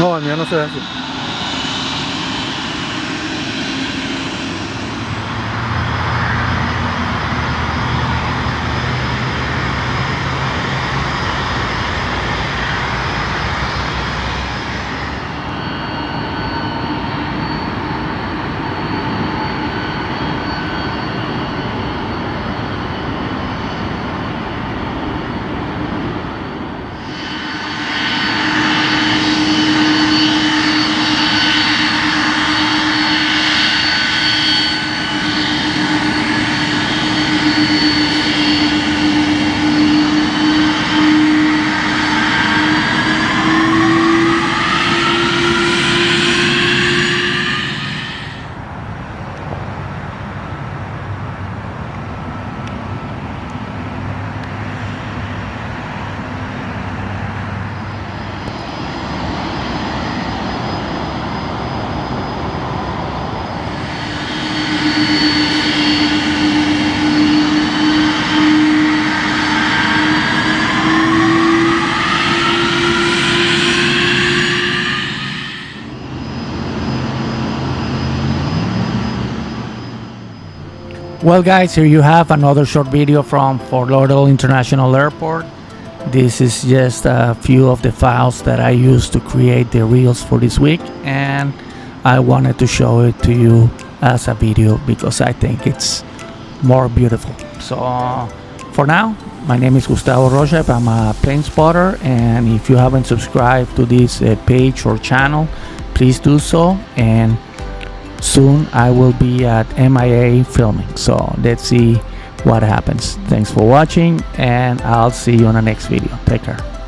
No, el mío no se ve así. Well guys, here you have another short video from Fort Lauderdale International Airport. This is just a few of the files that I used to create the reels for this week, and I wanted to show it to you as a video because I think it's more beautiful. So for now, my name is Gustavo Rocha. I'm a plane spotter, and if you haven't subscribed to this page or channel, please do so. And soon I will be at MIA filming, so let's see what happens. Thanks for watching, and I'll see you on the next video. Take care.